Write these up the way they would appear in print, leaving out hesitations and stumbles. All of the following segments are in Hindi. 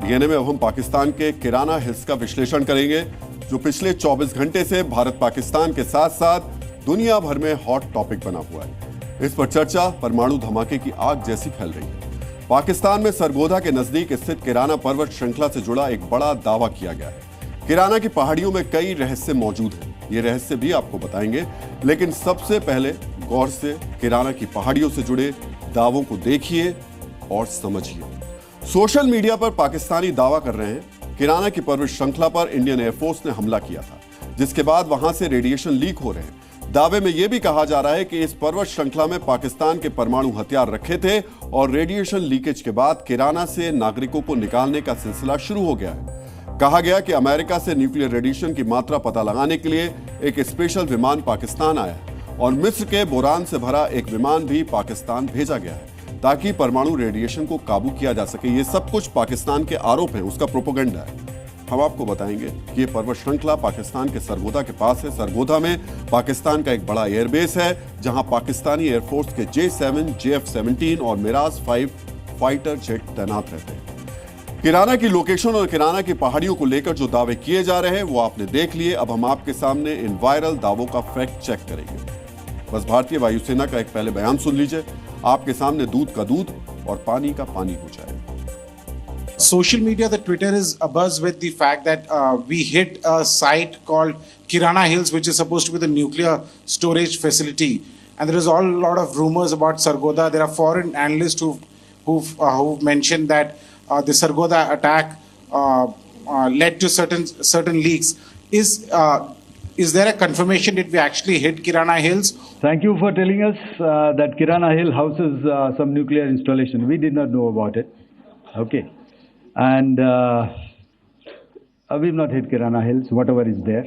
डीएनए में अब हम पाकिस्तान के किराना हिल्स का विश्लेषण करेंगे, जो पिछले 24 घंटे से भारत पाकिस्तान के साथ साथ दुनिया भर में हॉट टॉपिक बना हुआ है। इस पर चर्चा परमाणु धमाके की आग जैसी फैल रही है। पाकिस्तान में सरगोधा के नजदीक स्थित किराना पर्वत श्रृंखला से जुड़ा एक बड़ा दावा किया गया है। किराना की पहाड़ियों में कई रहस्य मौजूद हैं, ये रहस्य भी आपको बताएंगे, लेकिन सबसे पहले गौर से किराना की पहाड़ियों से जुड़े दावों को देखिए और समझिए। सोशल मीडिया पर पाकिस्तानी दावा कर रहे हैं किराना की पर्वत श्रृंखला पर इंडियन एयरफोर्स ने हमला किया था, जिसके बाद वहां से रेडिएशन लीक हो रहे हैं। दावे में यह भी कहा जा रहा है कि इस पर्वत श्रृंखला में पाकिस्तान के परमाणु हथियार रखे थे और रेडिएशन लीकेज के बाद किराना से नागरिकों को निकालने का सिलसिला शुरू हो गया है। कहा गया कि अमेरिका से न्यूक्लियर रेडिएशन की मात्रा पता लगाने के लिए एक स्पेशल विमान पाकिस्तान आया है और मिस्र के बोरान से भरा एक विमान भी पाकिस्तान भेजा गया है ताकि परमाणु रेडिएशन को काबू किया जा सके। ये सब कुछ पाकिस्तान के आरोप हैं, उसका प्रोपेगेंडा है। हम आपको बताएंगे कि ये पर्वत श्रृंखला पाकिस्तान के सरगोधा के पास है। सरगोधा में पाकिस्तान का एक बड़ा एयरबेस है, जहां पाकिस्तानी एयरफोर्स के J-7, JF-17 और मिराज 5 फाइटर जेट तैनात रहते हैं। किराना की लोकेशन और किराना की पहाड़ियों को लेकर जो दावे किए जा रहे हैं वो आपने देख लिए। अब हम आपके सामने इन वायरल दावों का फैक्ट चेक करेंगे। बस भारतीय वायुसेना का एक पहले बयान सुन लीजिए, आपके सामने दूध का दूध और पानी का पानी हो जाए। Social media, the Twitter is abuzz with the fact that we hit a site called Kirana Hills, which is supposed to be the nuclear storage facility. And there is a lot of rumors about Sargodha. There are foreign analysts who've mentioned that the Sargodha attack led to certain leaks. Is there a confirmation that we actually hit Kirana Hills? Thank you for telling us that Kirana Hill houses some nuclear installation. We did not know about it. Okay. And we've not hit Kirana Hills, whatever is there.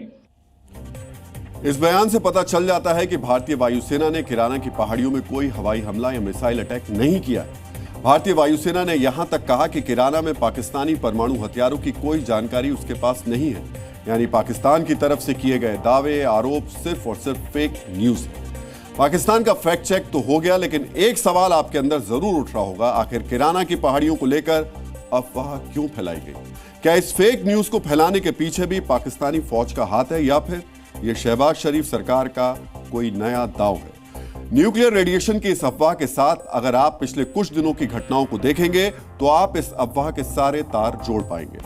इस बयान से पता चल जाता है कि भारतीय वायुसेना ने किराना की पहाड़ियों में कोई हवाई हमला या मिसाइल अटैक नहीं किया है। भारतीय वायुसेना ने यहां तक कहा कि किराना में पाकिस्तानी परमाणु हथियारों की कोई जानकारी उसके पास नहीं है। यानी पाकिस्तान की तरफ से किए गए दावे, आरोप सिर्फ और सिर्फ फेक न्यूज है। पाकिस्तान का फैक्ट चेक तो हो गया, लेकिन एक सवाल आपके अंदर जरूर उठ रहा होगा, आखिर किराना की पहाड़ियों को लेकर अफवाह क्यों फैलाई गई? क्या इस फेक न्यूज को फैलाने के पीछे भी पाकिस्तानी फौज का हाथ है या फिर यह शहबाज शरीफ सरकार का कोई नया दांव है? न्यूक्लियर रेडिएशन की इस अफवाह के साथ अगर आप पिछले कुछ दिनों की घटनाओं को देखेंगे तो आप इस अफवाह के सारे तार जोड़ पाएंगे।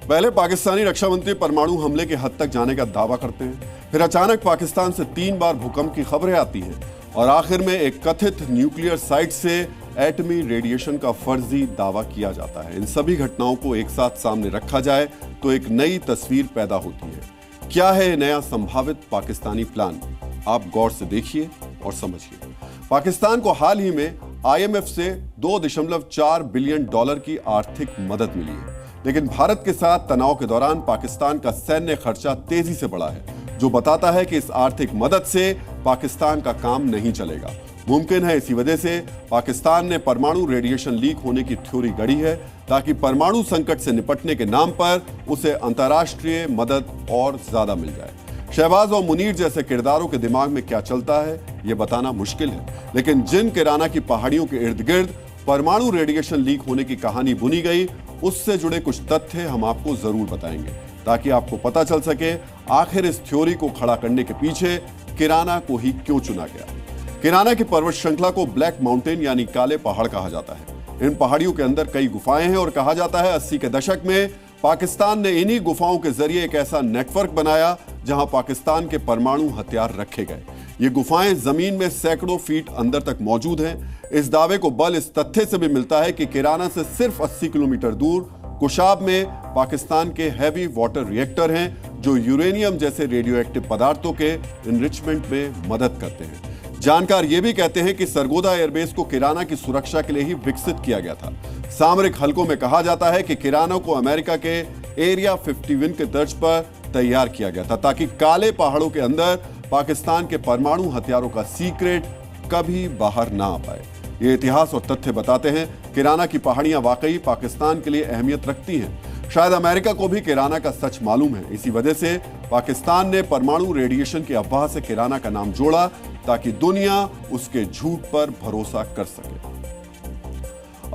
पहले पाकिस्तानी रक्षा मंत्री परमाणु हमले की हद तक जाने का दावा करते हैं, फिर अचानक पाकिस्तान से 3 बार भूकंप की खबरें आती हैं और आखिर में एक कथित न्यूक्लियर साइट से एटमी रेडिएशन का फर्जी दावा किया जाता है। इन सभी घटनाओं को एक साथ सामने रखा जाए तो एक नई तस्वीर पैदा होती है। क्या है नया संभावित पाकिस्तानी प्लान? आप गौर से देखिए और समझिए। पाकिस्तान को हाल ही में IMF से $2.4 बिलियन की आर्थिक मदद मिली है, लेकिन भारत के साथ तनाव के दौरान पाकिस्तान का सैन्य खर्चा तेजी से बढ़ा है, जो बताता है कि इस आर्थिक मदद से पाकिस्तान का काम नहीं चलेगा। मुमकिन है इसी वजह से पाकिस्तान ने परमाणु रेडिएशन लीक होने की थ्योरी गढ़ी है ताकि परमाणु संकट से निपटने के नाम पर उसे अंतर्राष्ट्रीय मदद और ज्यादा मिल जाए। शहबाज और मुनीर जैसे किरदारों के दिमाग में क्या चलता है यह बताना मुश्किल है, लेकिन जिन किराना की पहाड़ियों के इर्द गिर्द परमाणु रेडिएशन लीक होने की कहानी बुनी गई, उससे जुड़े कुछ तथ्य हम आपको जरूर बताएंगे ताकि आपको पता चल सके आखिर इस थ्योरी को खड़ा करने के पीछे किराना को ही क्यों चुना गया। किराना की पर्वत श्रृंखला को ब्लैक माउंटेन यानी काले पहाड़ कहा जाता है। इन पहाड़ियों के अंदर कई गुफाएं हैं और कहा जाता है 80 के दशक में पाकिस्तान ने इन्हीं गुफाओं के जरिए एक ऐसा नेटवर्क बनाया जहां पाकिस्तान के परमाणु हथियार रखे गए। ये गुफाएं जमीन में सैकड़ों फीट अंदर तक मौजूद हैं। इस दावे को बल इस तथ्य से भी मिलता है कि किराना से सिर्फ 80 किलोमीटर दूर कुशाब में पाकिस्तान के हैवी वाटर रिएक्टर हैं, जो यूरेनियम जैसे रेडियो एक्टिव पदार्थों के इनरिचमेंट में मदद करते हैं। जानकार ये भी कहते हैं कि सरगोधा एयरबेस को किराना की सुरक्षा के लिए ही विकसित किया गया था। सामरिक हलकों में कहा जाता है कि किराना को अमेरिका के एरिया 51 के तर्ज पर तैयार किया गया था ताकि काले पहाड़ों के अंदर पाकिस्तान के परमाणु हथियारों का सीक्रेट कभी बाहर ना आ पाए। ये इतिहास और तथ्य बताते हैं किराना की पहाड़ियां वाकई पाकिस्तान के लिए अहमियत रखती हैं। शायद अमेरिका को भी किराना का सच मालूम है। इसी वजह से पाकिस्तान ने परमाणु रेडिएशन की अफवाह से किराना का नाम जोड़ा ताकि दुनिया उसके झूठ पर भरोसा कर सके।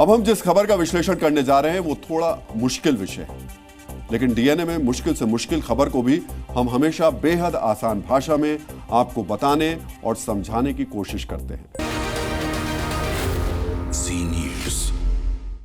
अब हम जिस खबर का विश्लेषण करने जा रहे हैं वो थोड़ा मुश्किल विषय है, लेकिन डीएनए में मुश्किल से मुश्किल खबर को भी हम हमेशा बेहद आसान भाषा में आपको बताने और समझाने की कोशिश करते हैं। जी न्यूज़।